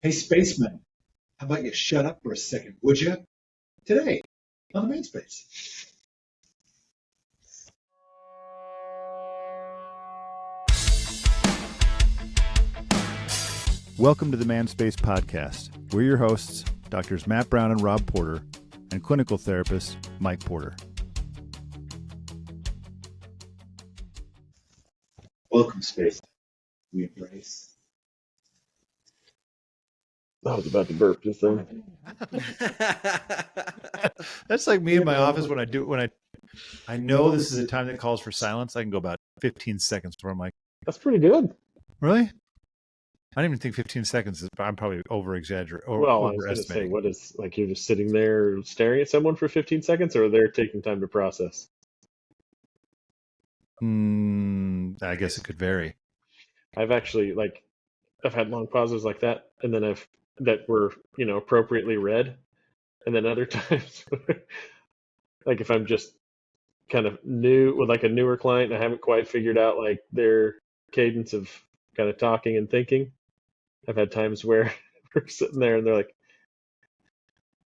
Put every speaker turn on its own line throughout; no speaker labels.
Hey, spaceman, how about you shut up for a second, would you? Today on the Manspace.
Welcome to the Manspace podcast. We're your hosts, Doctors Matt Brown and Rob Porter, and clinical therapist Mike Porter.
Welcome, space. We embrace.
I was about to burp just then.
That's like me in my office when I know this is a time that calls for silence. I can go about 15 seconds before I'm like,
That's pretty good.
really? I don't even think 15 seconds is, I'm probably over-exaggerating.
Well, I was going to say, what is, like, you're just sitting there staring at someone for 15 seconds, or they're taking time to process?
I guess it could vary.
I've actually, I've had long pauses like that, and then that were, appropriately read. And then other times, like if I'm just kind of new with like a newer client, and I haven't quite figured out like their cadence of kind of talking and thinking. I've had times where we're sitting there and they're like,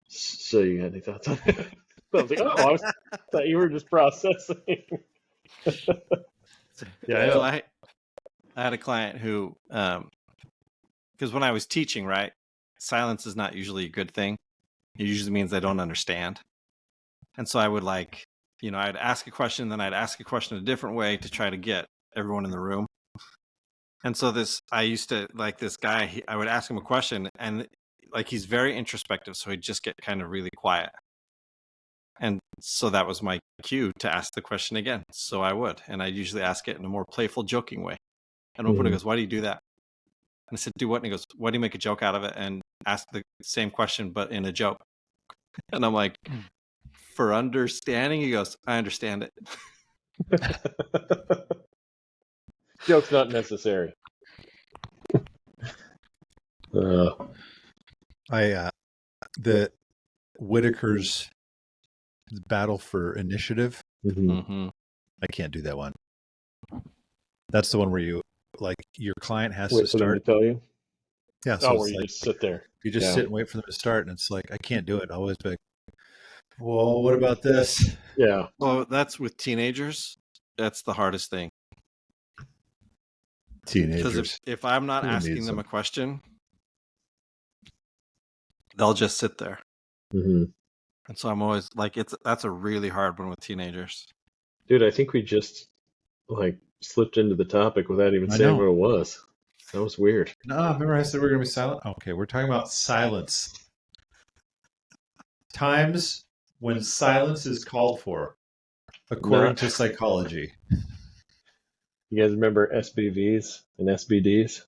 "So you got any thoughts on it?" I was like, "Oh, I thought you were just processing."
Yeah, so I had a client who, because when I was teaching, right, silence is not usually a good thing. It usually means they don't understand. And so I would I'd ask a question, then I'd ask a question a different way to try to get everyone in the room. And so I used to like this guy, I would ask him a question and he's very introspective. So he'd just get kind of really quiet. And so that was my cue to ask the question again. So I would, and I'd usually ask it in a more playful, joking way. And one point he goes, "Why do you do that?" And I said, "Do what?" And he goes, "Why do you make a joke out of it and ask the same question, but in a joke?" And I'm like, "For understanding?" He goes, "I understand it."
Joke's not necessary.
The Whitaker's battle for initiative.
Mm-hmm.
I can't do that one. That's the one where you your client has
Wait
to
for them
start.
to tell you.
Yeah, so
where you just sit there.
You just sit and wait for them to start, and it's like I can't do it. I always be like, "Well, what about this?"
Yeah.
Well, that's with teenagers. That's the hardest thing.
Teenagers.
Because if I'm not asking them a question, they'll just sit there.
Mm-hmm.
And so I'm always like, that's a really hard one with teenagers.
Dude, I think we just slipped into the topic without even saying what it was. That was weird.
No, remember I said we're going to be silent? Okay, we're talking about silence. Times when silence is called for, according to psychology.
You guys remember SBVs and SBDs?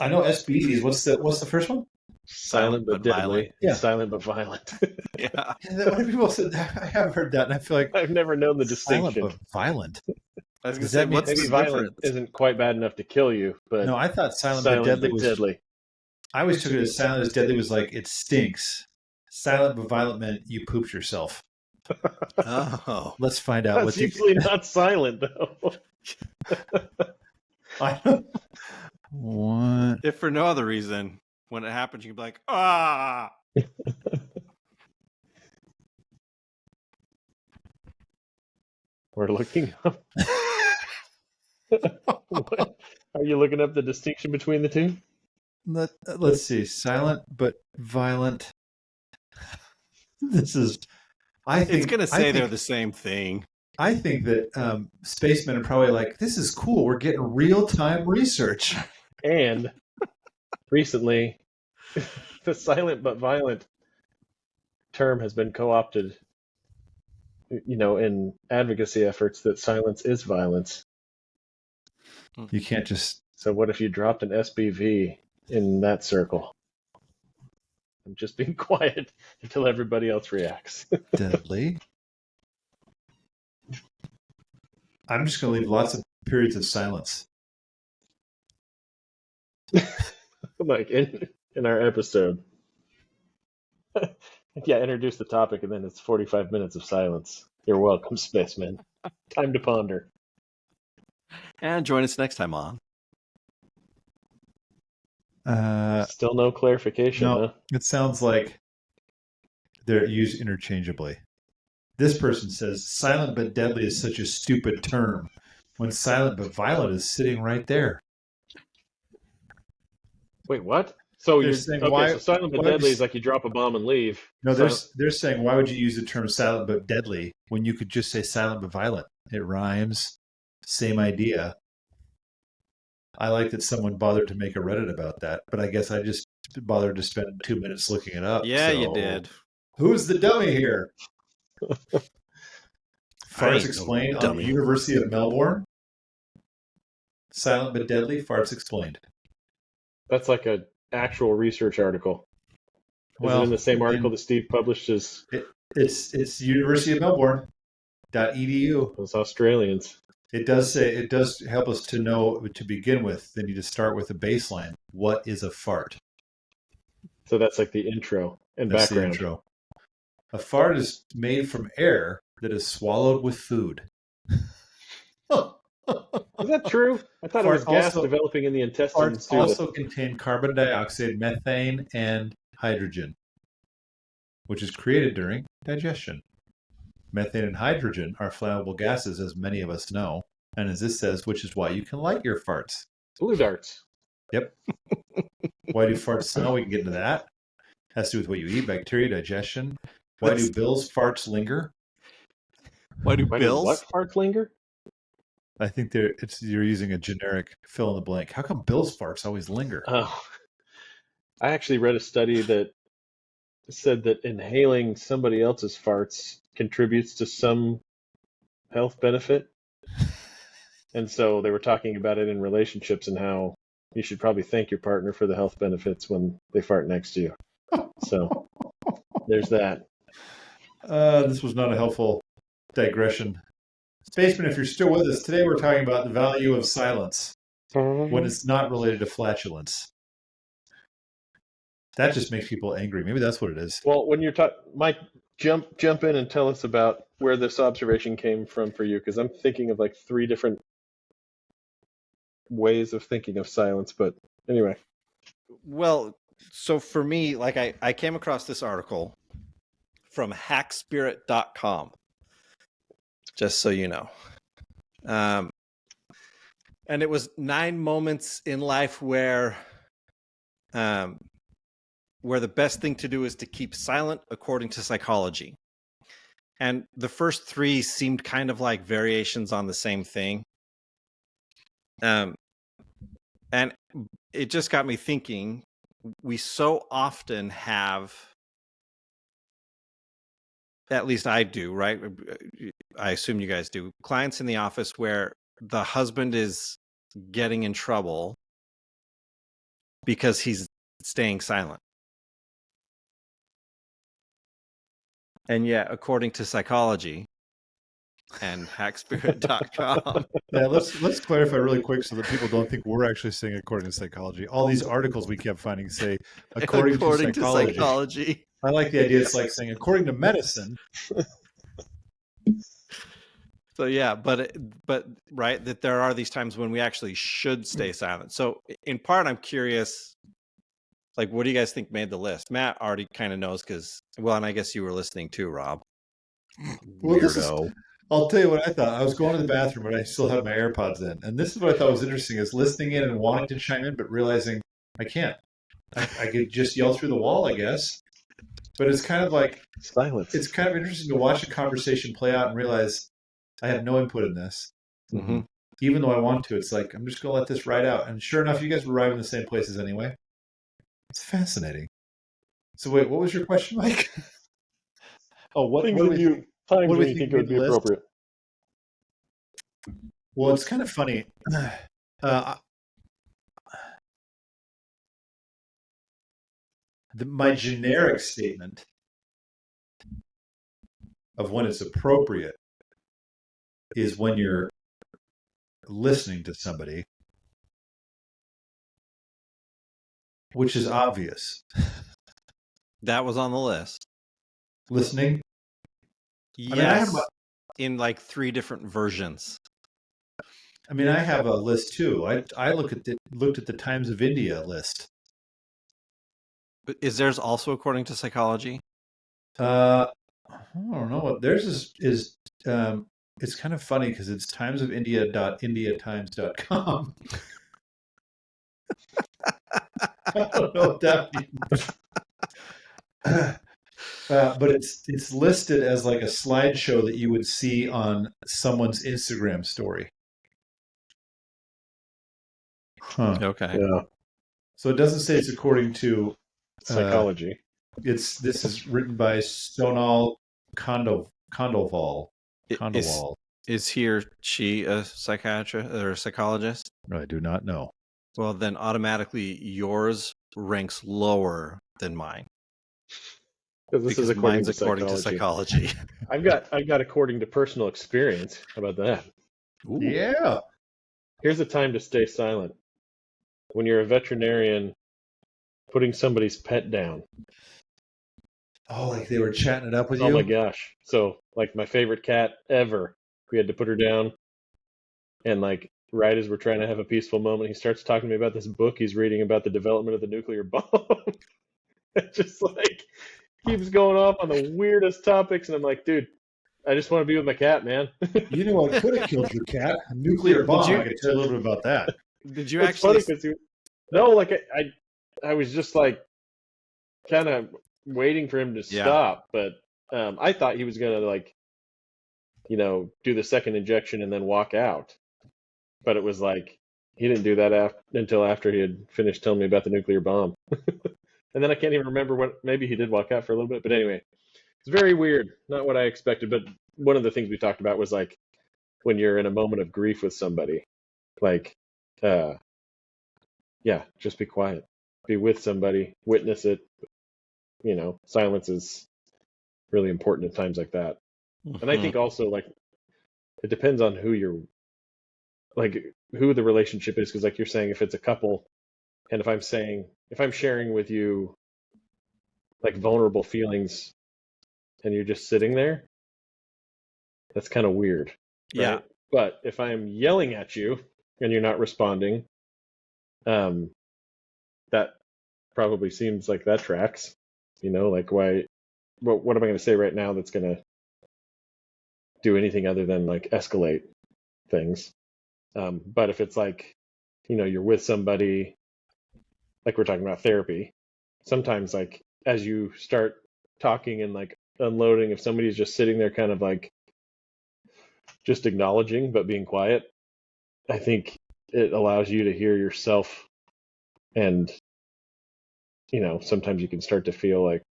I know SBDs. What's the first one?
Silent but deadly.
Violent.
Yeah. Silent but violent.
Yeah.
When people said that, I have heard that, and I feel like
I've never known the distinction.
Silent but violent.
I was going to say, what's
maybe
the
violent
difference?
isn't quite bad enough to kill you, but
no, I thought silent but deadly was deadly. I always took it as silent as deadly was like it stinks. Silent but violent meant you pooped yourself.
Oh,
let's find out.
That's usually not silent though.
I don't. What?
If for no other reason, when it happens, you can be like, "Ah."
We're looking up. What? Are you looking up the distinction between the two?
Let's see. Silent but violent. This is. I think
it's going to say they're the same thing.
I think that spacemen are probably like, this is cool. We're getting real-time research.
And recently, the silent but violent term has been co-opted, in advocacy efforts that silence is violence.
You can't just...
So what if you dropped an SBV in that circle? I'm just being quiet until everybody else reacts.
Deadly. I'm just going to leave lots of periods of silence.
Like in our episode. Yeah, introduce the topic and then it's 45 minutes of silence. You're welcome, spaceman. Time to ponder.
And join us next time on
Still no clarification,
No,
huh?
it sounds like they're used interchangeably. This person says, silent but deadly is such a stupid term, when silent but violent is sitting right there.
Wait, what? So
They're
you're
saying,
okay? So silent but
why would
deadly
you-
is like you drop a bomb and leave.
No,
Silent-
they're saying, why would you use the term silent but deadly when you could just say silent but violent? It rhymes. Same idea. I like that someone bothered to make a Reddit about that, but I guess I just bothered to spend 2 minutes looking it up.
Yeah,
so
you did.
Who's the dummy here?
I
Farts
ain't no
Explained on
dummy.
the University of Melbourne. Silent but deadly, Farts Explained.
That's like an actual research article. Is it in the same article that Steve published as
It's University of Melbourne.edu.
those Australians?
It does help us to know to begin with. They need to start with a baseline. What is a fart?
So that's like the intro and
That's
background.
the intro. A fart is made from air that is swallowed with food.
Is that true? I thought it was gas developing in the intestines
Farts
too.
also contain carbon dioxide, methane, and hydrogen, which is created during digestion. Methane and hydrogen are flammable gases, as many of us know, and as this says, which is why you can light your farts.
Blue darts.
Yep. Why do farts smell? We can get into that. Has to do with what you eat, bacteria, digestion. Why do Bill's farts linger?
Why do
Why do
Bills?
what farts linger?
I think you're using a generic fill in the blank. How come Bill's farts always linger?
Oh, I actually read a study that said that inhaling somebody else's farts contributes to some health benefit. And so they were talking about it in relationships and how you should probably thank your partner for the health benefits when they fart next to you. So there's that.
This was not a helpful digression. Spaceman, if you're still with us, today we're talking about the value of silence when it's not related to flatulence. That just makes people angry. Maybe that's what it is.
Well, when you're talking, Mike, jump in and tell us about where this observation came from for you, because I'm thinking of like 3 different ways of thinking of silence. But anyway.
Well, so for me, like I came across this article from hackspirit.com, just so you know. And it was 9 moments in life where the best thing to do is to keep silent according to psychology. And the first 3 seemed kind of like variations on the same thing. And it just got me thinking, we so often have, at least I do, right? I assume you guys do, clients in the office where the husband is getting in trouble because he's staying silent. And yet, according to psychology and hackspirit.com.
Yeah, let's clarify really quick so that people don't think we're actually saying according to psychology. All these articles we kept finding say according to psychology. I like the idea. It's like saying according to medicine.
So yeah, but right, that there are these times when we actually should stay silent. So in part, I'm curious, like, what do you guys think made the list? Matt already kind of knows because, well, and I guess you were listening too, Rob.
Well, I'll tell you what I thought. I was going to the bathroom, but I still had my AirPods in. And this is what I thought was interesting, is listening in and wanting to chime in, but realizing I can't. I could just yell through the wall, I guess. But it's kind of like
silence.
It's kind of interesting to watch a conversation play out and realize I have no input in this.
Mm-hmm.
Even though I want to, it's like, I'm just going to let this ride out. And sure enough, you guys were arriving in the same places anyway. It's fascinating. So wait, what was your question, Mike?
What do you think it would be appropriate?
Well, it's kind of funny. My generic statement of when it's appropriate is when you're listening to somebody, which is obvious.
That was on the list.
Listening?
Yes, in like 3 different versions.
I mean, I have a list too. I looked at the Times of India list
Is theirs also according to psychology?
I don't know what theirs is. It's kind of funny because it's timesofindia.indiatimes.com. I don't know what that means. But it's listed as like a slideshow that you would see on someone's Instagram story. Huh.
Okay.
Yeah.
So it doesn't say it's according to
Psychology.
This is written by Sonal Khandelwal.
Is he or she a psychiatrist or a psychologist?
I do not know.
Well, then automatically yours ranks lower than mine.
Because this is
mine's according to psychology.
I've got according to personal experience. How about that?
Ooh. Yeah.
Here's a time to stay silent. When you're a veterinarian, putting somebody's pet down.
Oh, like they were chatting it up with you?
Oh my gosh. So, like, my favorite cat ever, we had to put her down. And, like, right as we're trying to have a peaceful moment, he starts talking to me about this book he's reading about the development of the nuclear bomb. It just, like, keeps going off on the weirdest topics. And I'm like, dude, I just want to be with my cat, man.
You know what could have killed your cat? A nuclear bomb. I could tell you a little bit about that.
Did you
It's
actually?
funny no, like, I was just, like, kind of waiting for him to stop, but I thought he was gonna, like, you know, do the second injection and then walk out. But it was like he didn't do that until after he had finished telling me about the nuclear bomb. And then I can't even remember what. Maybe he did walk out for a little bit, but anyway, it's very weird. Not what I expected. But one of the things we talked about was like when you're in a moment of grief with somebody, like, yeah, just be quiet, be with somebody, witness it. You know, silence is really important at times like that. And I think also, like, it depends on who you're, like, who the relationship is. Because, like you're saying, if it's a couple, and if I'm sharing with you, like, vulnerable feelings, and you're just sitting there, that's kind of weird. Right?
Yeah.
But if I'm yelling at you and you're not responding, that probably seems like that tracks. You know, like, why? What am I going to say right now that's going to do anything other than, like, escalate things? But if it's like, you know, you're with somebody, like we're talking about therapy, sometimes, like, as you start talking and, like, unloading, if somebody's just sitting there kind of, like, just acknowledging but being quiet, I think it allows you to hear yourself. And, you know, sometimes you can start to feel like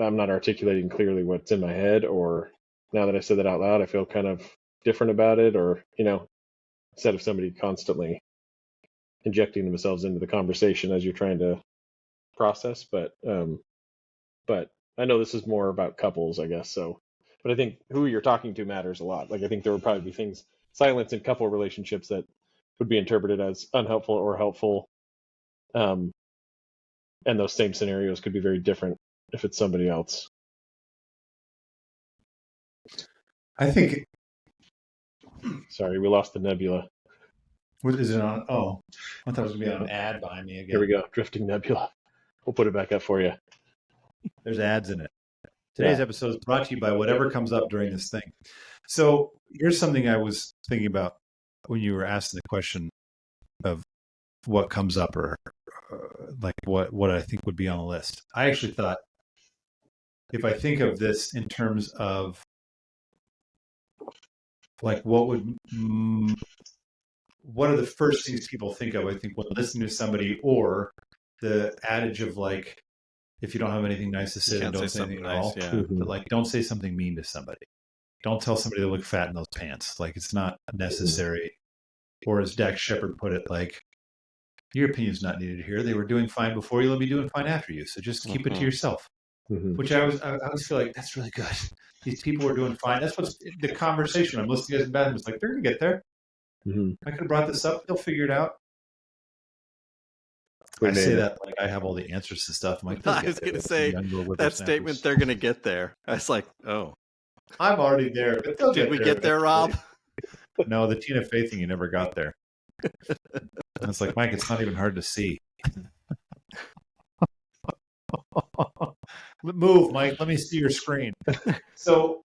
I'm not articulating clearly what's in my head, or now that I said that out loud, I feel kind of different about it, or, you know, instead of somebody constantly injecting themselves into the conversation as you're trying to process. But I know this is more about couples, I guess. So, but I think who you're talking to matters a lot. Like, I think there would probably be silence in couple relationships that would be interpreted as unhelpful or helpful. And those same scenarios could be very different if it's somebody else.
I think.
Sorry, we lost the nebula.
What is it on? Oh, I thought it was going to be on an ad behind me again.
Here we go. Drifting nebula. We'll put it back up for you.
There's ads in it. Today's episode is brought to you by whatever comes up during this thing. So here's something I was thinking about when you were asking the question of what comes up, or like what I think would be on the list. I actually thought, if I think of this in terms of, like, what are the first things people think of, I think, when listening to somebody, or the adage of, like, if you don't have anything nice to say, then don't say anything at all.
Yeah.
Mm-hmm.
But, like, don't say something mean to somebody. Don't tell somebody they look fat in those pants. Like, it's not necessary. Or as Dax Shepard put it, like, your opinion's not needed here. They were doing fine before you. They'll be doing fine after you. So just keep it to yourself.
Mm-hmm.
Which I always feel like, that's really good. These people are doing fine. That's what's the conversation. I'm listening to this in the bathroom. It's like, they're going to get there.
Mm-hmm.
I could have brought this up. They'll figure it out. I say that like I have all the answers to stuff. I'm like,
I was going to say that statement, they're going to get there. I was like, oh.
I'm already there.
Did we get there, Rob?
No, the Tina Fey thing, you never got there. And it's like, Mike, it's not even hard to see. Move, Mike. Let me see your screen. So,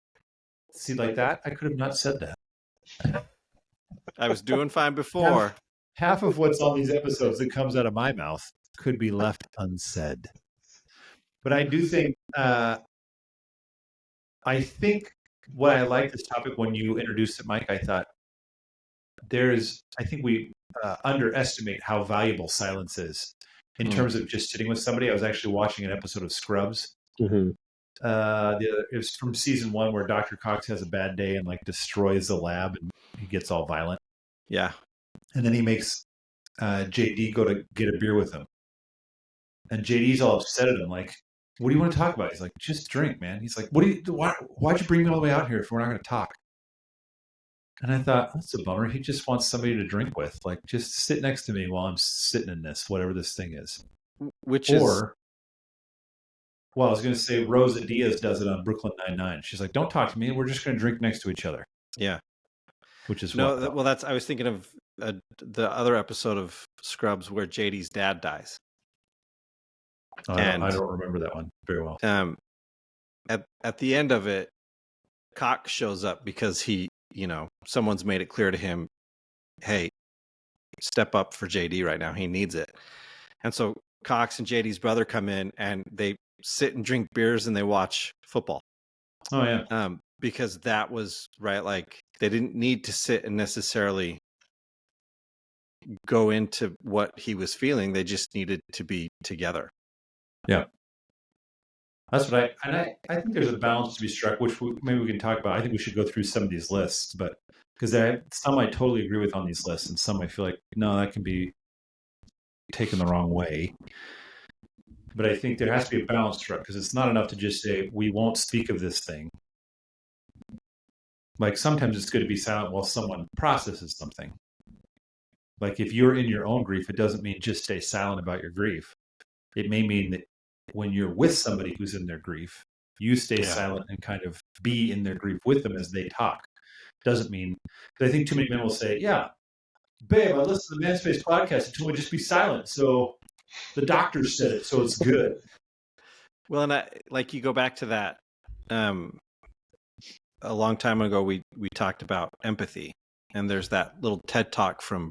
see, like that, I could have not said that.
I was doing fine before.
Half of what's on these episodes that comes out of my mouth could be left unsaid. But I do think, what I like this topic when you introduced it, Mike, I thought I think we underestimate how valuable silence is in terms of just sitting with somebody. I was actually watching an episode of Scrubs.
Mm-hmm.
It was from season 1 where Dr. Cox has a bad day and like destroys the lab and he gets all violent.
Yeah.
And then he makes JD go to get a beer with him. And JD's all upset at him, like, what do you want to talk about? He's like, just drink, man. He's like, why'd you bring me all the way out here if we're not going to talk? And I thought, that's a bummer. He just wants somebody to drink with. Like, just sit next to me while I'm sitting in this, whatever this thing is. Well, I was going to say Rosa Diaz does it on Brooklyn Nine-Nine. She's like, don't talk to me. We're just going to drink next to each other.
Yeah.
Which is
I was thinking of the other episode of Scrubs where JD's dad dies.
I don't remember that one very well.
At the end of it, Cox shows up because someone's made it clear to him, hey, step up for JD right now. He needs it. And so Cox and JD's brother come in and they sit and drink beers and they watch football.
Oh, yeah.
Because that was right. Like they didn't need to sit and necessarily go into what he was feeling. They just needed to be together.
Yeah. That's what I think there's a balance to be struck, which maybe we can talk about. I think we should go through some of these lists, but because some I totally agree with on these lists, and some I feel like, no, that can be taken the wrong way. But I think there has to be a balance struck, because it's not enough to just say, we won't speak of this thing. Like sometimes it's good to be silent while someone processes something. Like if you're in your own grief, it doesn't mean just stay silent about your grief. It may mean that when you're with somebody who's in their grief, you stay silent and kind of be in their grief with them as they talk. Doesn't mean, because I think too many men will say, yeah, babe, I listened to the Manspace podcast and told me just be silent. So the doctor said it, so it's good.
Well, and you go back to that, a long time ago, we talked about empathy, and there's that little TED talk from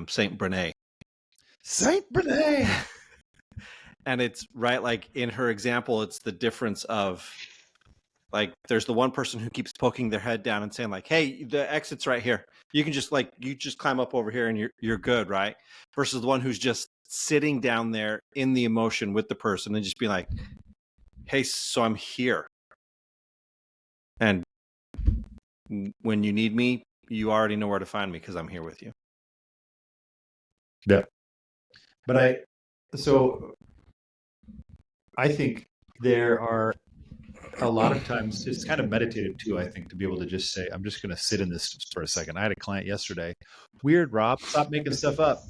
Saint Brene.
Saint Brene!
And it's right, like in her example, it's the difference of like there's the one person who keeps poking their head down and saying like, hey, the exit's right here. You can just you just climb up over here and you're good, right? Versus the one who's just sitting down there in the emotion with the person and just be like, hey, so I'm here. And when you need me, you already know where to find me because I'm here with you.
Yeah. But I think there are a lot of times, it's kind of meditative too, I think, to be able to just say, I'm just going to sit in this for a second. I had a client yesterday, weird, Rob, stop making stuff up,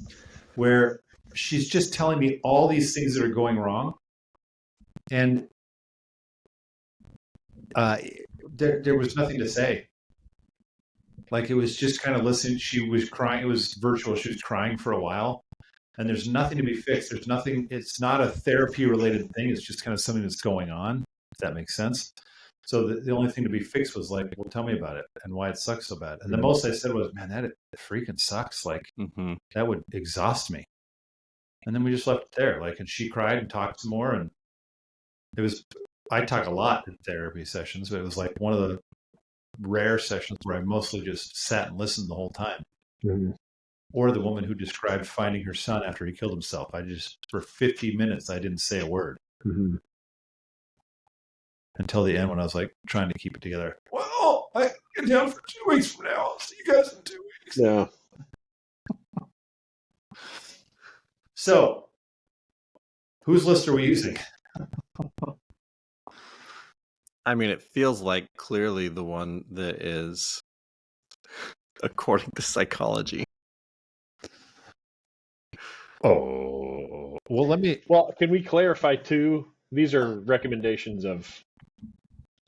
where she's just telling me all these things that are going wrong. And there was nothing to say. Like it was just kind of listening. She was crying. It was virtual. She was crying for a while. And there's nothing to be fixed. There's nothing. It's not a therapy related thing. It's just kind of something that's going on, if that makes sense. So the only thing to be fixed was like, well, tell me about it and why it sucks so bad. And the most I said was, man, that freaking sucks. Like that would exhaust me. And then we just left it there. Like, and she cried and talked some more. And I talk a lot in therapy sessions, but it was like one of the rare sessions where I mostly just sat and listened the whole time.
Mm-hmm.
Or the woman who described finding her son after he killed himself. For 50 minutes, I didn't say a word.
Mm-hmm.
Until the end when I was like trying to keep it together. Well, I get down for 2 weeks from now. I'll see you guys in 2 weeks.
Yeah.
So, whose list are we using?
I mean, it feels like clearly the one that is according to psychology.
Oh, well,
can we clarify too? These are recommendations of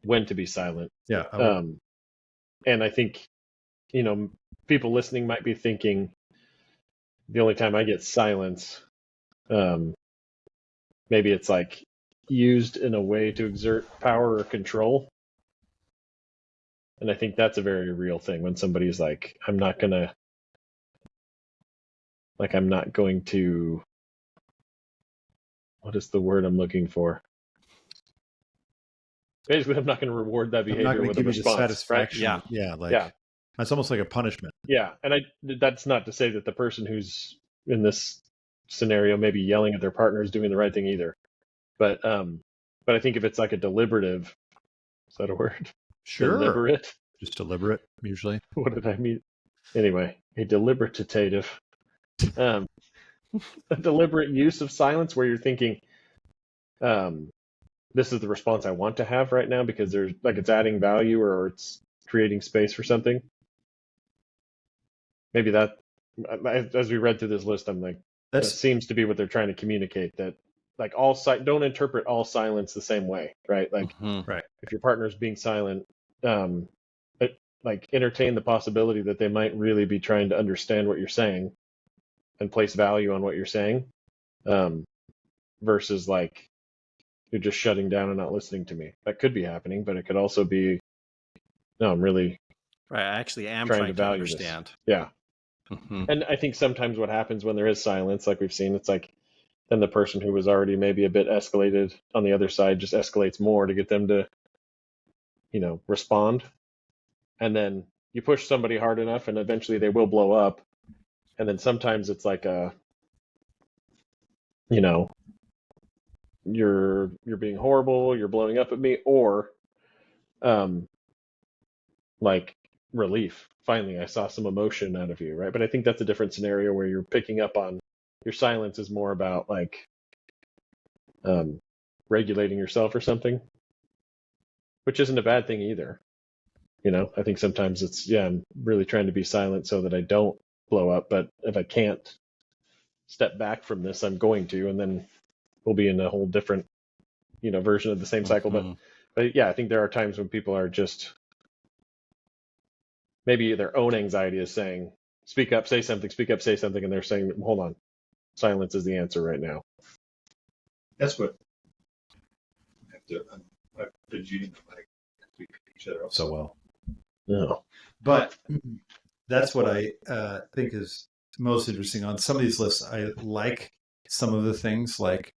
when to be silent.
Yeah.
And I think, people listening might be thinking the only time I get silence, maybe it's like used in a way to exert power or control. And I think that's a very real thing when somebody's like, I'm not going to, what is the word I'm looking for? Basically, I'm not going to reward that behavior with a response,
satisfaction.
right?
Yeah. It's almost like a punishment.
Yeah. And that's not to say that the person who's in this scenario may be yelling at their partner is doing the right thing either. But I think if it's like a deliberative, is that a word?
Sure.
Deliberate.
Just deliberate, usually.
What did I mean? Anyway, a deliberative, a deliberate use of silence where you're thinking, this is the response I want to have right now because there's like it's adding value or it's creating space for something. Maybe that, as we read through this list, I'm like, that seems to be what they're trying to communicate, that like don't interpret all silence the same way, right? Like,
right.
If your partner's being silent, like entertain the possibility that they might really be trying to understand what you're saying and place value on what you're saying, versus like you're just shutting down and not listening to me. That could be happening, but it could also be, no, I'm really
right. I actually am
trying to value
understand.
This. Yeah. Mm-hmm. And I think sometimes what happens when there is silence, like we've seen, it's like then the person who was already maybe a bit escalated on the other side just escalates more to get them to, respond. And then you push somebody hard enough and eventually they will blow up. And then sometimes it's like you're being horrible, you're blowing up at me, or like relief. Finally, I saw some emotion out of you, right? But I think that's a different scenario where you're picking up on your silence is more about like regulating yourself or something, which isn't a bad thing either. I think sometimes it's, I'm really trying to be silent so that I don't blow up, but if I can't step back from this, I'm going to, and then we'll be in a whole different, version of the same cycle. But yeah, I think there are times when people are just, maybe their own anxiety is saying, speak up, say something, and they're saying, hold on, silence is the answer right now.
That's what I've been using each other
so well.
No.
But that's what I think is most interesting on some of these lists. I like some of the things, like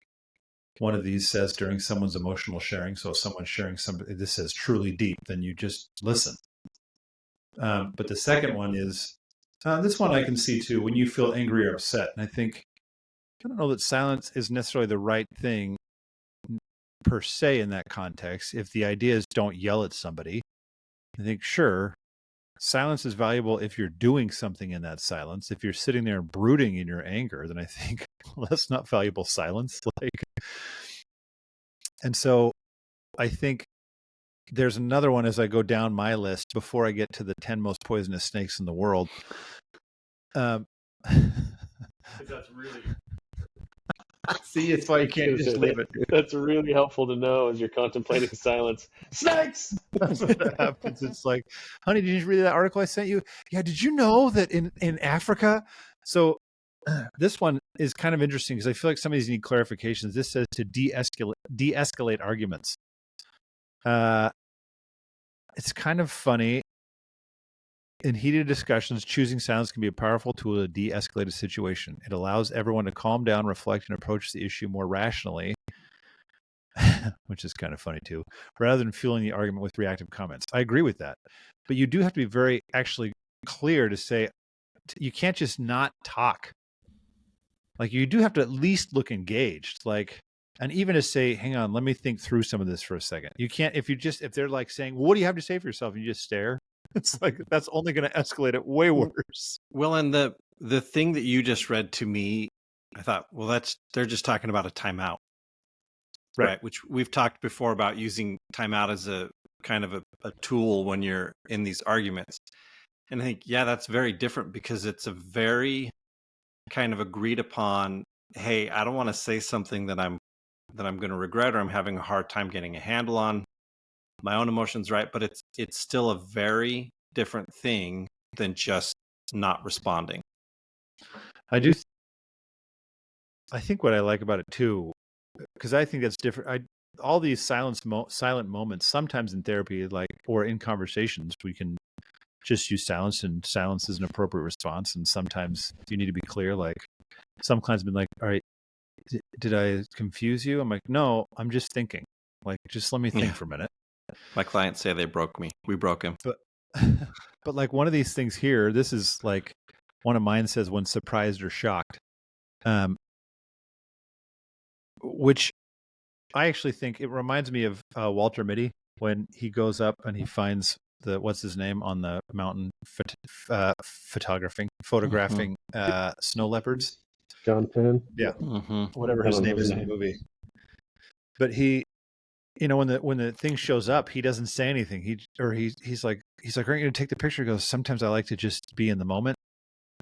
one of these says during someone's emotional sharing. So if someone's sharing something, this says truly deep, then you just listen. But the second one is, this one I can see too, when you feel angry or upset. And I think, I don't know that silence is necessarily the right thing per se in that context. If the idea is don't yell at somebody, I think, sure, silence is valuable if you're doing something in that silence. If you're sitting there brooding in your anger, then I think, well, that's not valuable silence. And so I think there's another one as I go down my list before I get to the 10 most poisonous snakes in the world.
That's really...
See, it's why you can't just leave it.
That's really helpful to know as you're contemplating silence. Snakes!
That's what happens. It's like, honey, did you read that article I sent you? Yeah, did you know that in Africa? So this one is kind of interesting because I feel like some of these need clarifications. This says to de-escalate arguments. It's kind of funny. In heated discussions, choosing silence can be a powerful tool to de-escalate a situation. It allows everyone to calm down, reflect, and approach the issue more rationally, which is kind of funny too, rather than fueling the argument with reactive comments. I agree with that. But you do have to be very actually clear to say, you can't just not talk. Like, you do have to at least look engaged. Like, and even to say, hang on, let me think through some of this for a second. You can't, if they're like saying, well, what do you have to say for yourself? And you just stare. It's like, that's only going to escalate it way worse.
Well, and the thing that you just read to me, I thought, well, they're just talking about a timeout, right? Which we've talked before about using timeout as a kind of a tool when you're in these arguments. And I think, yeah, that's very different because it's a very kind of agreed upon, hey, I don't want to say something that I'm going to regret or I'm having a hard time getting a handle on my own emotions, right? But it's still a very different thing than just not responding.
I think what I like about it too, because I think that's different. all these silent moments, sometimes in therapy, like, or in conversations, we can just use silence, and silence is an appropriate response. And sometimes you need to be clear. Like, some clients have been like, all right, did I confuse you? I'm like, no, I'm just thinking. Like, just let me think for a minute.
My clients say they broke me. We broke him.
But like, one of these things here, this is like, one of mine says, when surprised or shocked, which I actually think it reminds me of Walter Mitty when he goes up and he finds what's his name on the mountain, photographing snow leopards.
John Penn.
Yeah. Whatever his name is in the movie. But he, when the thing shows up, he doesn't say anything. He's like, aren't you going to take the picture? He goes, sometimes I like to just be in the moment.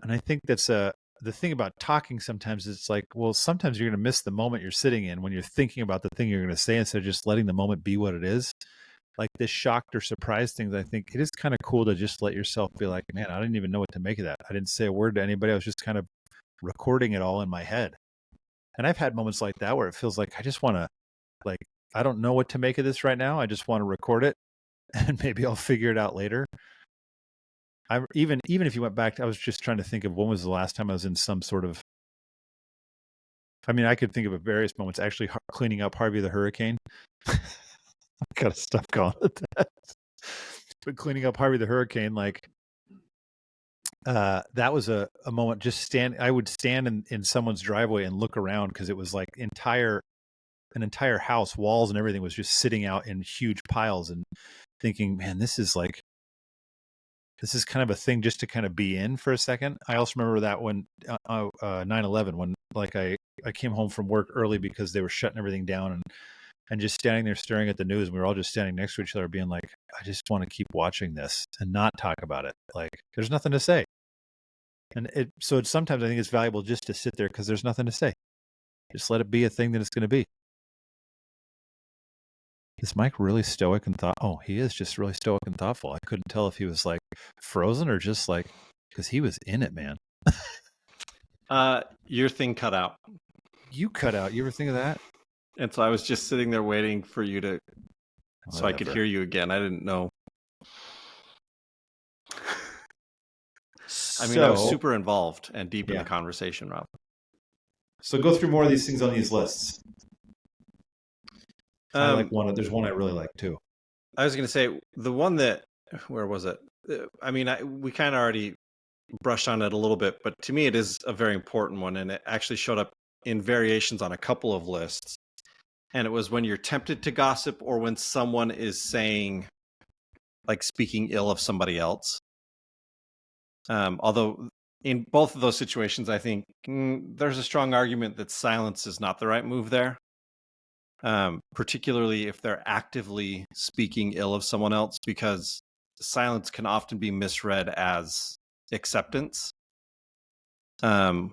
And I think that's the thing about talking. Sometimes it's like, well, sometimes you're going to miss the moment you're sitting in when you're thinking about the thing you're going to say, instead of just letting the moment be what it is. Like this shocked or surprised things, I think it is kind of cool to just let yourself be like, man, I didn't even know what to make of that. I didn't say a word to anybody. I was just kind of recording it all in my head. And I've had moments like that where it feels like I just want to, like, I don't know what to make of this right now. I just want to record it, and maybe I'll figure it out later. Even if you went back, I was just trying to think of when was the last time I was in some sort of, I mean, I could think of various moments, actually cleaning up Harvey the hurricane. I've got stuff going with that. But cleaning up Harvey the hurricane, like, that was a moment. Just I would stand in someone's driveway and look around, because it was like an entire house, walls and everything was just sitting out in huge piles, and thinking, man, this is kind of a thing just to kind of be in for a second. I also remember that when 9/11, when like I came home from work early because they were shutting everything down, and just standing there staring at the news, and we were all just standing next to each other being like, I just want to keep watching this and not talk about it. Like, there's nothing to say. And sometimes I think it's valuable just to sit there, because there's nothing to say. Just let it be a thing that it's going to be. Is Mike really stoic and Oh, he is just really stoic and thoughtful. I couldn't tell if he was like frozen or just like, because he was in it, man.
Your thing cut out.
You cut out. You ever think of that?
And so I was just sitting there waiting for you to, so I could hear you again. I didn't know. I mean, I was super involved and deep in the conversation, Rob.
So go through more of these things on these lists. I like one. There's one I really like too.
I was going to say the one that, where was it? I mean, we kind of already brushed on it a little bit, but to me, it is a very important one, and it actually showed up in variations on a couple of lists. And it was when you're tempted to gossip, or when someone is saying, like, speaking ill of somebody else. Although in both of those situations, I think there's a strong argument that silence is not the right move there. Particularly if they're actively speaking ill of someone else, because silence can often be misread as acceptance. And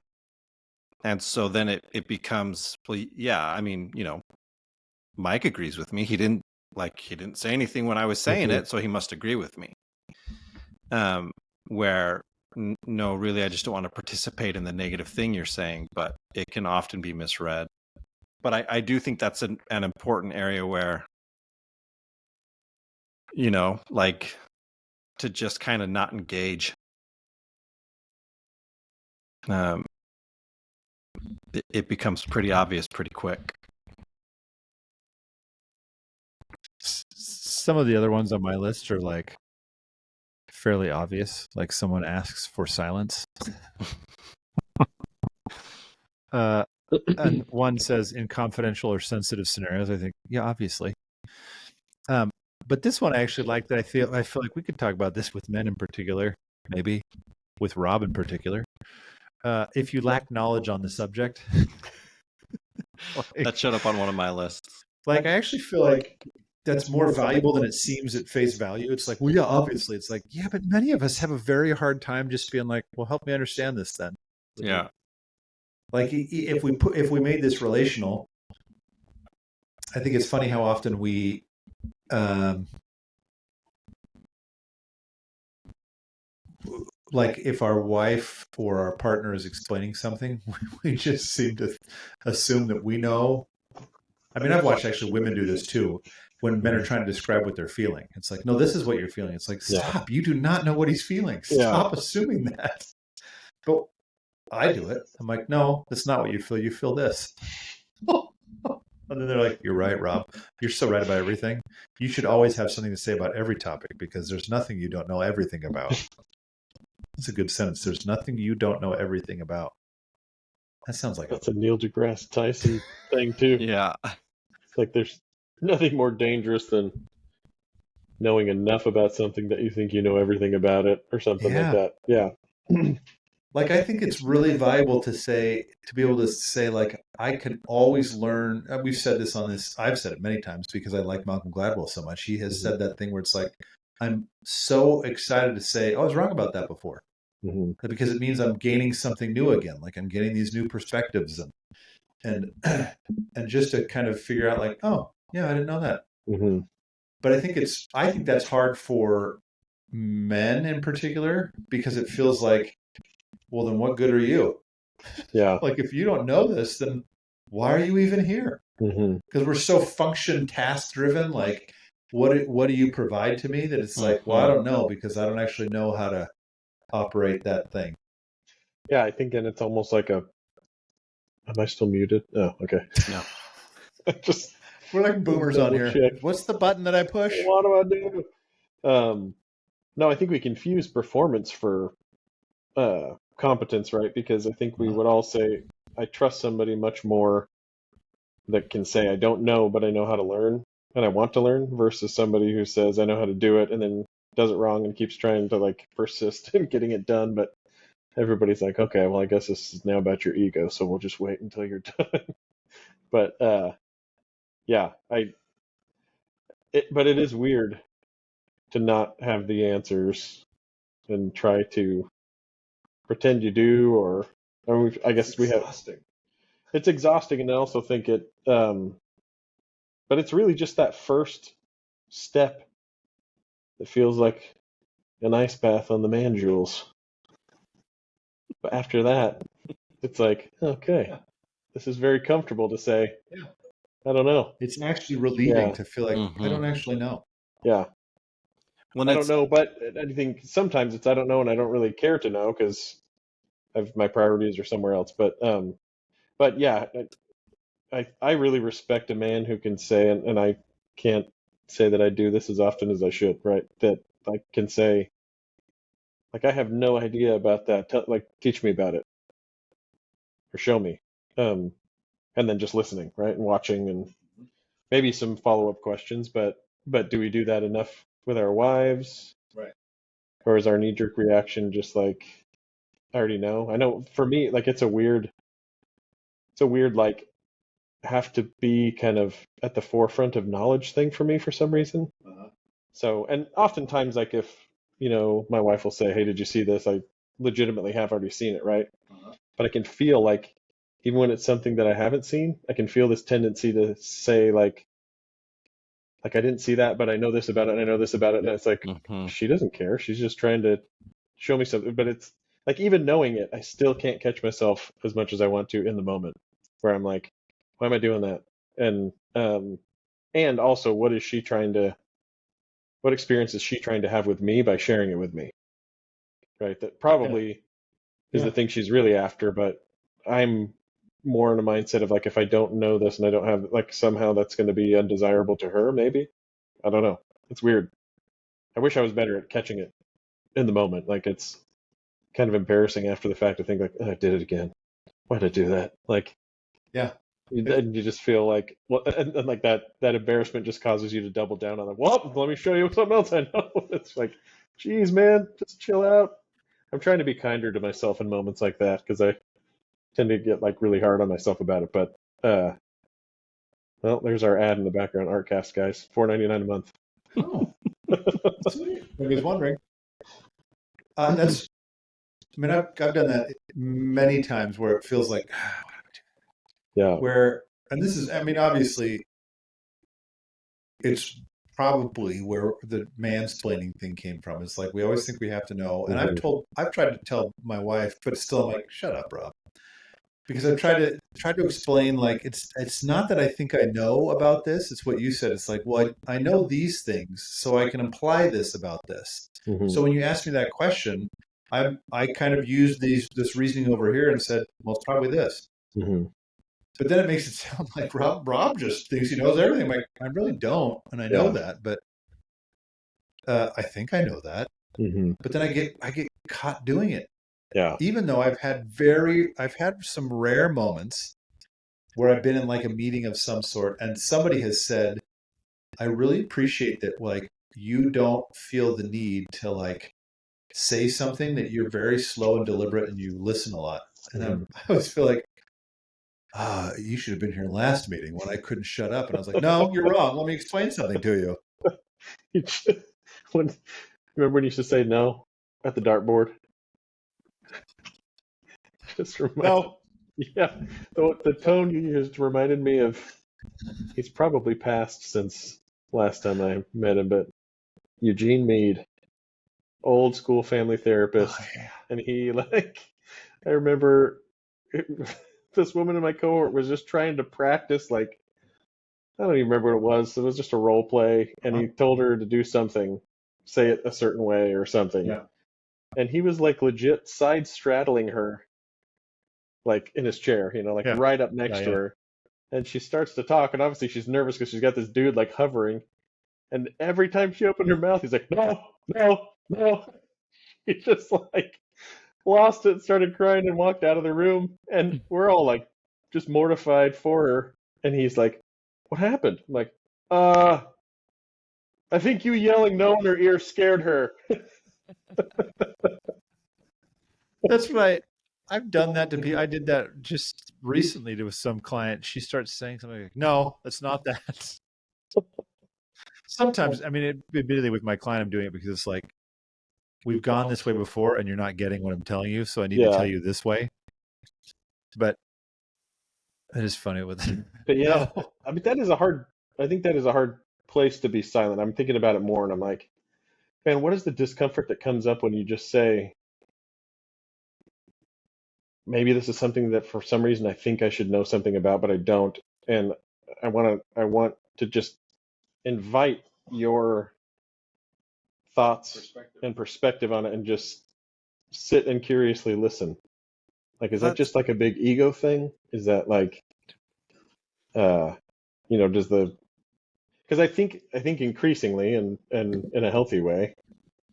so then it becomes, well, yeah, I mean, Mike agrees with me. He didn't say anything when I was saying it, so he must agree with me. Where no, really, I just don't want to participate in the negative thing you're saying, but it can often be misread. But I do think that's an important area where, like, to just kind of not engage. It becomes pretty obvious pretty quick.
Some of the other ones on my list are like fairly obvious, like someone asks for silence. And one says, in confidential or sensitive scenarios, I think, yeah, obviously. But this one I actually like, that I feel like we could talk about this with men in particular, maybe with Rob in particular. If you lack knowledge on the subject.
That showed up on one of my lists.
Like, I actually feel like that's more valuable than it seems at face value. It's like, well, yeah, obviously. It's like, yeah, but many of us have a very hard time just being like, well, help me understand this then.
Yeah.
Like, if we made this relational, I think it's funny how often we like, if our wife or our partner is explaining something, we just seem to assume that we know I mean, I've watched actually women do this too. When men are trying to describe what they're feeling, it's like, no, this is what you're feeling. It's like, stop! You do not know what he's feeling. Stop assuming that. But I do it. I'm like, no, that's not what you feel. You feel this. And then they're like, you're right, Rob. You're so right about everything. You should always have something to say about every topic because there's nothing you don't know everything about. That's a good sentence. There's nothing you don't know everything about. That sounds like
that's a Neil deGrasse Tyson thing too.
Yeah.
It's like there's nothing more dangerous than knowing enough about something that you think you know everything about it or something like that. Yeah.
Like, I think it's really valuable to be able to say, like, I can always learn. We've said this on this. I've said it many times because I like Malcolm Gladwell so much. He has said that thing where it's like, I'm so excited to say, oh, I was wrong about that before. Because it means I'm gaining something new again. Like, I'm getting these new perspectives and just to kind of figure out, like, oh, yeah, I didn't know that. But I think that's hard for men in particular because it feels like, well, then what good are you?
Yeah.
Like, if you don't know this, then why are you even here? Because we're so function task driven. Like, what do you provide to me? That it's like, well, I don't know because I don't actually know how to operate that thing.
Yeah, I think, and it's almost like am I still muted? Oh, okay.
No.
We're like boomers on here. What's the button that I push?
What do I do? No, I think we confuse performance for competence, right? Because I think we would all say, I trust somebody much more that can say, I don't know, but I know how to learn and I want to learn, versus somebody who says, I know how to do it and then does it wrong and keeps trying to like persist in getting it done. But everybody's like, okay, well, I guess this is now about your ego, so we'll just wait until you're done. But yeah, but it is weird to not have the answers and try to pretend you do, or I guess we have. It's exhausting, and I also think but it's really just that first step that feels like an ice bath on the man jewels. But after that, it's like, okay, this is very comfortable to say, I don't know.
It's actually relieving to feel like I don't actually know.
Yeah. I don't know, but I think sometimes it's I don't know, and I don't really care to know because my priorities are somewhere else. But yeah, I really respect a man who can say, and I can't say that I do this as often as I should, right? That I can say, like, I have no idea about that. Like, teach me about it, or show me, and then just listening, right, and watching, and maybe some follow-up questions. But do we do that enough with our wives?
Right.
Or is our knee-jerk reaction just like, I already know? I know for me, like, it's a weird like have to be kind of at the forefront of knowledge thing for me for some reason. So, and oftentimes, like, if my wife will say, hey, did you see this? I legitimately have already seen it, right? But I can feel like, even when it's something that I haven't seen, I can feel this tendency to say, like I didn't see that, but I know this about it, and I know this about it. And it's like, she doesn't care. She's just trying to show me something. But it's like, even knowing it, I still can't catch myself as much as I want to in the moment, where I'm like, why am I doing that? And also, what experience is she trying to have with me by sharing it with me? Right. That probably is the thing she's really after, but I'm more in a mindset of, like, if I don't know this and I don't have, like, somehow that's going to be undesirable to her, maybe. I don't know. It's weird. I wish I was better at catching it in the moment. Like, it's kind of embarrassing after the fact to think, like, oh, I did it again. Why did I do that? Like,
yeah.
And you just feel like, well, and like that embarrassment just causes you to double down on it. Well, let me show you something else I know. It's like, geez, man, just chill out. I'm trying to be kinder to myself in moments like that, because I tend to get, like, really hard on myself about it. But well, there's our ad in the background. Artcast, guys, $4.99 a month.
Oh, sweet. I was wondering. That's. I mean, I've done that many times where it feels like,
yeah.
Where, and this is, I mean, obviously, it's probably where the mansplaining thing came from. It's like, we always think we have to know. And I've tried to tell my wife, but still I'm like, shut up, Rob. because I've tried to explain, like, it's not that I think I know about this. It's what you said. It's like, well, I know these things, so I can imply this about this.
Mm-hmm.
So when you asked me that question, I kind of used this reasoning over here and said, well, it's probably this.
Mm-hmm.
But then it makes it sound like Rob just thinks he knows everything. Like, I really don't, and I know that, but I think I know that.
Mm-hmm.
But then I get caught doing it.
Yeah.
Even though I've had some rare moments where I've been in like a meeting of some sort, and somebody has said, "I really appreciate that. Like, you don't feel the need to like say something, that you're very slow and deliberate, and you listen a lot." And I always feel like, you should have been here last meeting when I couldn't shut up. And I was like, no, you're wrong. Let me explain something to you.
Remember when you used to say no at the dartboard? Just
No.
Yeah, the tone you used reminded me of. He's probably passed since last time I met him, but Eugene Mead, old school family therapist, and he I remember this woman in my cohort was just trying to practice, like, I don't even remember what it was. It was just a role play, and he told her to do something, say it a certain way or something.
Yeah.
And he was like legit side straddling her, like in his chair, right up next to her. And she starts to talk, and obviously she's nervous because she's got this dude like hovering. And every time she opened her mouth, he's like, no, no, no. He just like lost it, started crying, and walked out of the room. And we're all like just mortified for her. And he's like, what happened? I'm like, I think you yelling no in her ear scared her.
That's right. I've done that to people. I did that just recently to some client. She starts saying something like, no, that's not that. Sometimes, I mean, admittedly with my client, I'm doing it because it's like, we've gone this way before and you're not getting what I'm telling you. So I need to tell you this way. But it is funny with it.
But yeah, I mean, I think that is a hard place to be silent. I'm thinking about it more, and I'm like, man, what is the discomfort that comes up when you just say, maybe this is something that for some reason I think I should know something about, but I don't. And I want to just invite your thoughts and perspective on it and just sit and curiously listen. Like, is that just like a big ego thing? Is that like, because I think increasingly and in a healthy way.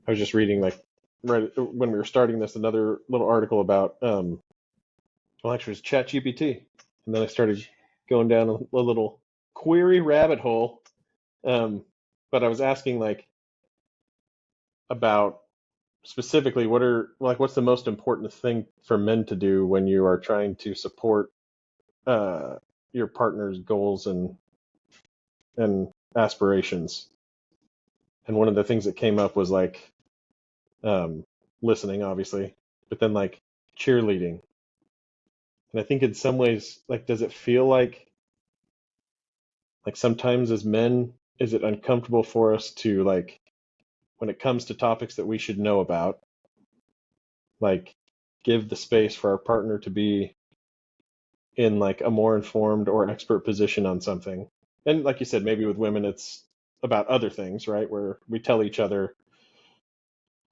I was just reading, like, right when we were starting this, another little article about actually it was ChatGPT, and then I started going down a little query rabbit hole. But I was asking, like, about specifically what's the most important thing for men to do when you are trying to support your partner's goals and aspirations. And one of the things that came up was like listening, obviously, but then like cheerleading. And I think in some ways, like, does it feel like sometimes as men, is it uncomfortable for us to, like, when it comes to topics that we should know about, like, give the space for our partner to be in like a more informed or expert position on something? And like you said, maybe with women it's about other things, right? Where we tell each other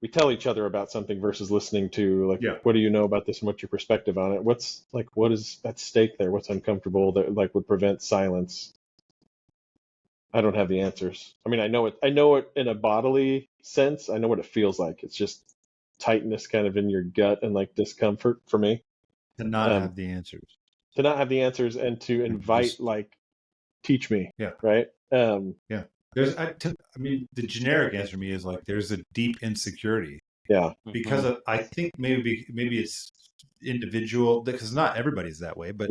about something versus listening to, like, what do you know about this and what's your perspective on it? What is at stake there? What's uncomfortable that like would prevent silence? I don't have the answers. I mean, I know it in a bodily sense. I know what it feels like. It's just tightness kind of in your gut and like discomfort for me.
To not have the answers.
To not have the answers and to invite, like, teach me. Yeah. Right.
Yeah. I mean, the generic answer to me is like, there's a deep insecurity.
Yeah.
Because I think maybe it's individual, because not everybody's that way, but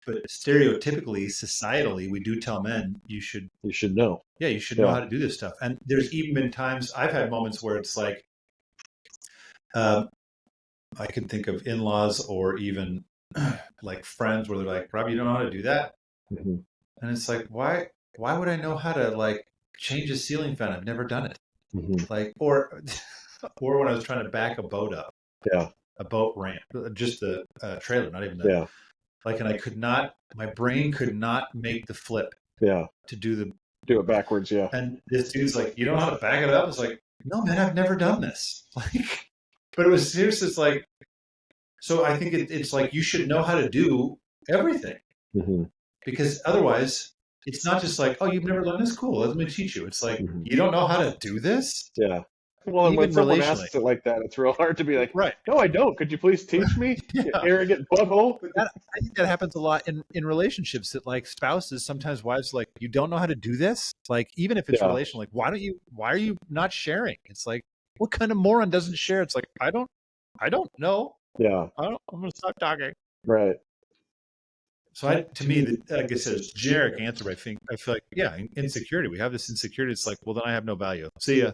but stereotypically, societally, we do tell men you should
know.
Yeah, you should know how to do this stuff. And there's even been times I've had moments where it's like, I can think of in-laws or even like friends where they're like, Rob, you don't know how to do that?
Mm-hmm.
And it's like, why would I know how to like change a ceiling fan? I've never done it.
Mm-hmm.
Like, or when I was trying to back a boat up.
Yeah.
a boat ramp, just the trailer, not even the like, and I could not. My brain could not make the flip.
Yeah.
To do
it backwards. Yeah.
And this dude's like, you don't know how to back it up. It's like, no, man, I've never done this. Like, but it was seriously, it's like, so I think it's like you should know how to do everything, because otherwise it's not just like, oh, you've never learned this, cool, let me teach you. It's like, you don't know how to do this.
Yeah. Well, and when someone asks it like that, it's real hard to be like,
right?
No, I don't. Could you please teach me? You arrogant butthole.
But I think that happens a lot in relationships. That like spouses, sometimes wives, like, you don't know how to do this. Like, even if it's relational, like, why are you not sharing? It's like, what kind of moron doesn't share? It's like, I don't know.
Yeah.
I'm gonna stop talking.
Right.
So to me, like I said, it's a generic answer. But I feel like, yeah, insecurity. We have this insecurity. It's like, well, then I have no value. See ya.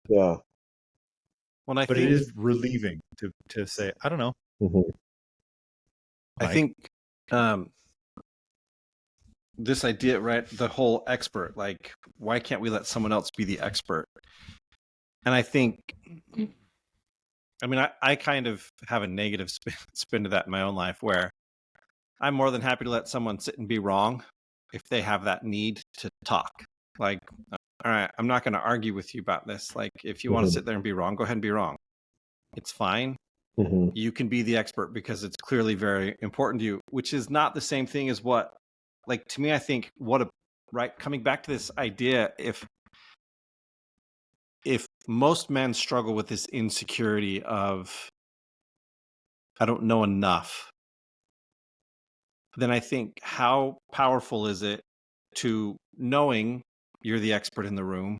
Yeah.
Well,
but it is relieving to say, I don't know.
I think this idea, right? The whole expert, like, why can't we let someone else be the expert? And I think, I mean, I kind of have a negative spin to that in my own life, where I'm more than happy to let someone sit and be wrong if they have that need to talk. Like, all right, I'm not going to argue with you about this. Like, if you want to sit there and be wrong, go ahead and be wrong. It's fine. You can be the expert because it's clearly very important to you, which is not the same thing as what, like, to me, I think coming back to this idea, if most men struggle with this insecurity of, I don't know enough, then I think, how powerful is it to, knowing you're the expert in the room,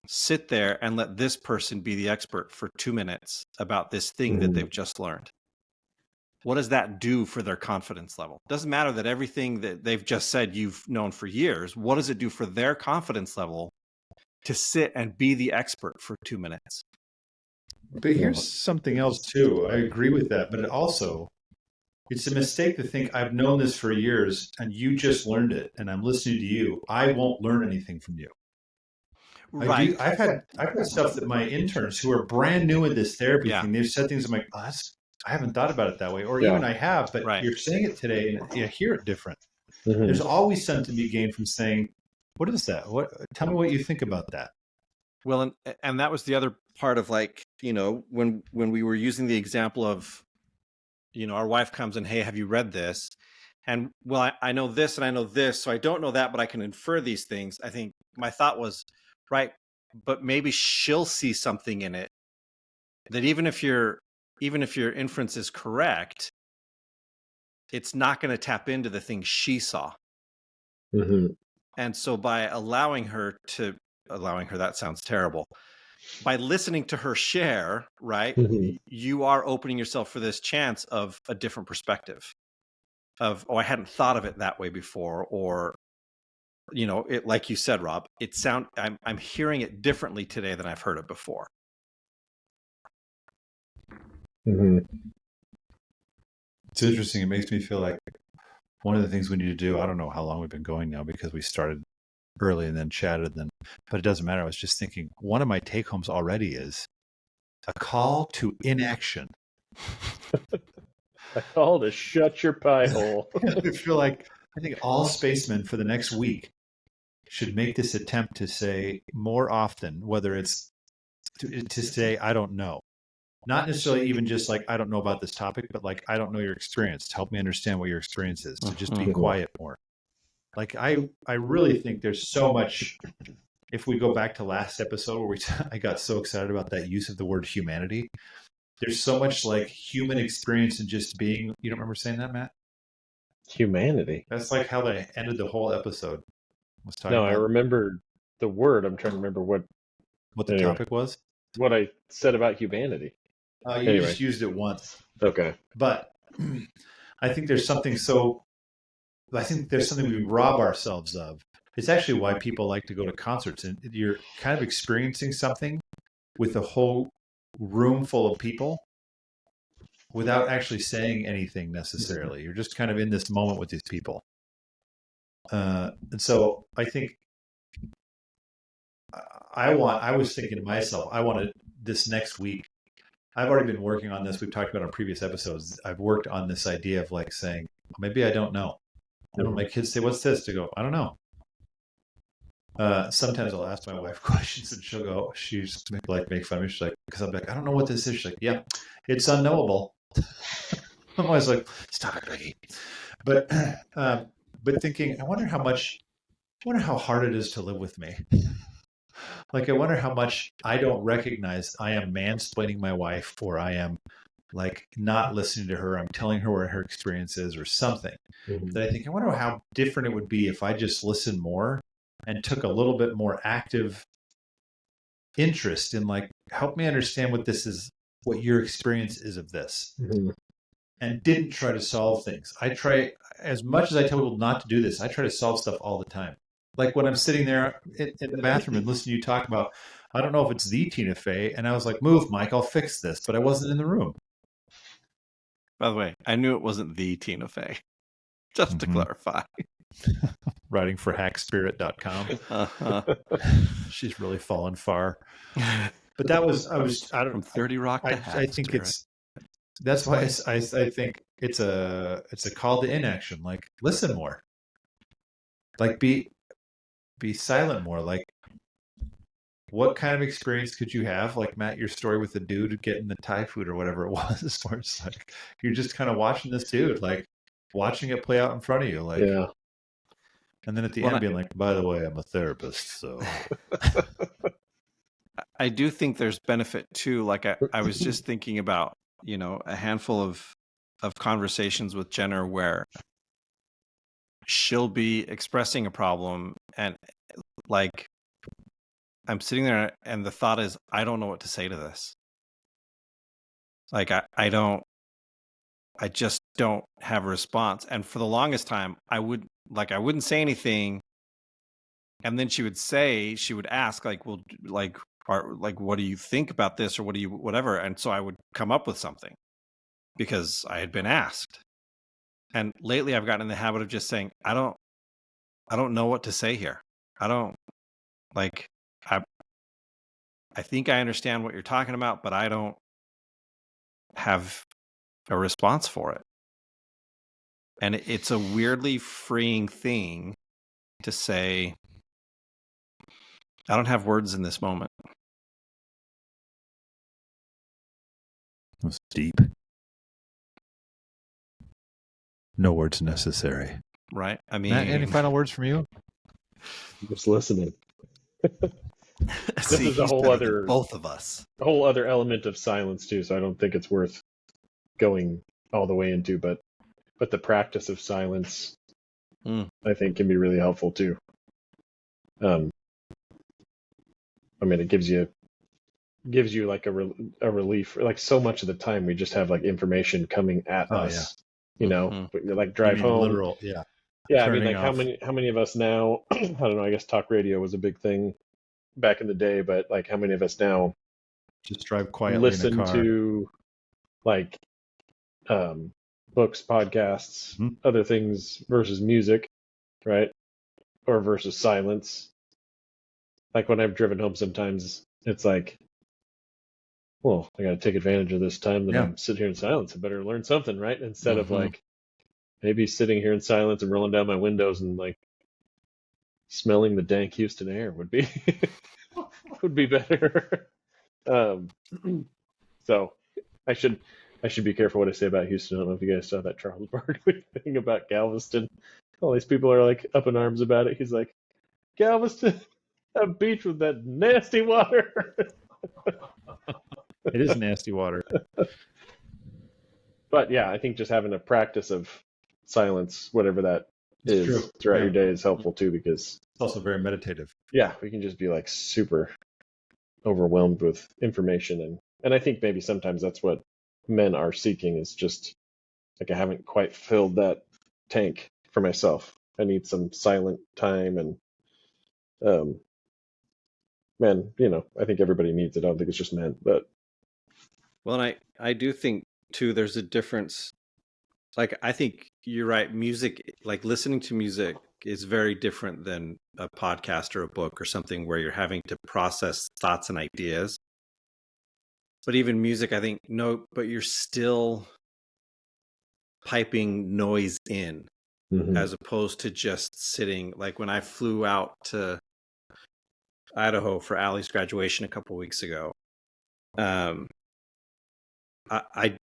sit there and let this person be the expert for 2 minutes about this thing that they've just learned? What does that do for their confidence level? It doesn't matter that everything that they've just said you've known for years. What does it do for their confidence level to sit and be the expert for 2 minutes?
But here's something else too. I agree with that, but it's a mistake to think, I've known this for years and you just learned it and I'm listening to you. I won't learn anything from you. Right. I've had stuff that my interns who are brand new in this therapy thing, they've said things I'm like, oh, I haven't thought about it that way. Or even I have, but you're saying it today and you hear it different. There's always something to be gained from saying, what is that? Tell me what you think about that.
Well, and that was the other part of, like, you know, when we were using the example of, you know, our wife comes and, hey, have you read this? And, well, I know this and I know this, so I don't know that, but I can infer these things. I think my thought was, right, but maybe she'll see something in it that even if your inference is correct, it's not going to tap into the thing she saw. And so by allowing her, that sounds terrible. By listening to her share, right, you are opening yourself for this chance of a different perspective of, oh, I hadn't thought of it that way before. Or, you know, it, like you said, Rob, I'm hearing it differently today than I've heard it before.
It's interesting. It makes me feel like one of the things we need to do, I don't know how long we've been going now because we started early and then chatted, but it doesn't matter. I was just thinking, one of my take homes already is a call to inaction.
A call to shut your pie hole.
I think all spacemen for the next week should make this attempt to say more often, whether it's to say, I don't know. Not necessarily even just like, I don't know about this topic, but like, I don't know your experience. Help me understand what your experience is. To just be quiet more. Like, I really think there's so much. If we go back to last episode where I got so excited about that use of the word humanity, there's so much like human experience in just being. You don't remember saying that, Matt?
Humanity.
That's like how they ended the whole episode.
I remember the word. I'm trying to remember what
the topic was.
What I said about humanity.
You just used it once.
Okay.
But I think there's something we rob ourselves of. It's actually why people like to go to concerts, and you're kind of experiencing something with a whole room full of people without actually saying anything necessarily. You're just kind of in this moment with these people. And so I think I was thinking to myself, I wanted this next week I've already been working on this. We've talked about on previous episodes. I've worked on this idea of like saying, maybe I don't know. And when my kids say, what's this? To go, I don't know. Sometimes I'll ask my wife questions and she'll go, she's like, make fun of me. She's like, because I'm like, I don't know what this is. She's like, yeah, it's unknowable. I'm always like, stop it, Becky. But thinking, I wonder how hard it is to live with me. Like, I wonder how much I don't recognize I am mansplaining my wife, or I am like not listening to her. I'm telling her what her experience is or something. That I think, I wonder how different it would be if I just listened more and took a little bit more active interest in like, help me understand what this is, what your experience is of this. And didn't try to solve things. I try, as much as I tell people not to do this, I try to solve stuff all the time. Like when I'm sitting there in the bathroom and listening to you talk about, I don't know if it's the Tina Fey, and I was like, move, Mike, I'll fix this. But I wasn't in the room.
By the way, I knew it wasn't the Tina Fey, just to clarify.
Writing for hackspirit.com. She's really fallen far. But that was, I don't,
from 30 Rock to
I think that's why I think it's a call to inaction. Like, listen more. Like, be silent more. Like, what kind of experience could you have? Like, Matt, your story with the dude getting the Thai food or whatever it was, where it's like you're just kind of watching this dude, like watching it play out in front of you, like. Yeah. And then at the end, being like, by the way, I'm a therapist, so.
I do think there's benefit too. Like I was just thinking about, a handful of conversations with Jenner where she'll be expressing a problem and like I'm sitting there and the thought is, I don't know what to say to this. Like I just don't have a response. And for the longest time, I wouldn't say anything. And then she would ask like, well, like, what do you think about this? Or what do you, whatever. And so I would come up with something because I had been asked. And lately I've gotten in the habit of just saying, I don't know what to say here. I think I understand what you're talking about, but I don't have a response for it. And it's a weirdly freeing thing to say, I don't have words in this moment.
That's deep. No words necessary.
Right? I mean,
Matt, any final words from you?
Just listening. This is a whole other,
both of us,
a whole other element of silence too. So I don't think it's worth going all the way into, but the practice of silence, I think, can be really helpful too. I mean, it gives you like a relief. Like so much of the time, we just have like information coming at us. Yeah. Like drive home.
Literal, yeah.
Yeah, I mean, like how many of us now? I don't know. I guess talk radio was a big thing back in the day, but like how many of us now
just drive quietly
listen
in a car.
to like books, podcasts, other things versus music, right? Or versus silence. Like when I've driven home, sometimes it's like, well, I got to take advantage of this time that I'm sitting here in silence. I better learn something, right? Instead of like maybe sitting here in silence and rolling down my windows and like smelling the dank Houston air would be better. So I should be careful what I say about Houston. I don't know if you guys saw that Charles Barkley thing about Galveston. All these people are like up in arms about it. He's like, Galveston, that beach with that nasty water.
It is nasty water.
But yeah, I think just having a practice of silence, whatever that is, throughout your day is helpful too, because
it's also very meditative.
Yeah, we can just be like super overwhelmed with information, and I think maybe sometimes that's what men are seeking, is just like, I haven't quite filled that tank for myself. I need some silent time, and man, I think everybody needs it. I don't think it's just men, but
well, and I do think too there's a difference. Like, I think you're right. Music, like listening to music, is very different than a podcast or a book or something where you're having to process thoughts and ideas. But even music, I think, no, but you're still piping noise in as opposed to just sitting. Like when I flew out to Idaho for Allie's graduation a couple weeks ago, I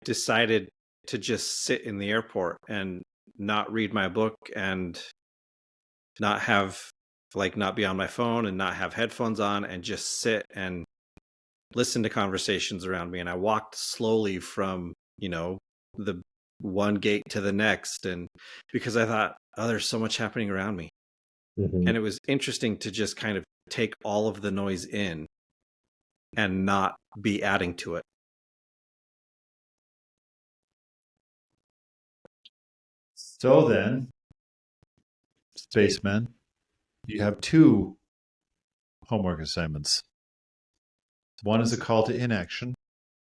decided to just sit in the airport and not read my book and not be on my phone and not have headphones on and just sit and listen to conversations around me. And I walked slowly from, the one gate to the next. And because I thought, oh, there's so much happening around me. And it was interesting to just kind of take all of the noise in and not be adding to it.
So then, spacemen, you have 2 homework assignments. One is a call to inaction,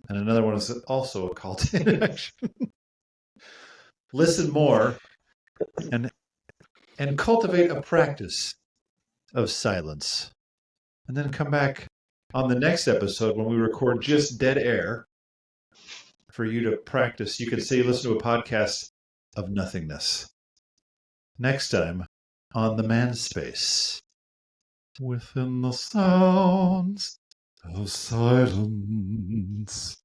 and another one is also a call to inaction. Listen more and cultivate a practice of silence. And then come back on the next episode when we record just dead air for you to practice. You can say you listen to a podcast of nothingness. Next time on the Manspace. Within the sounds of silence.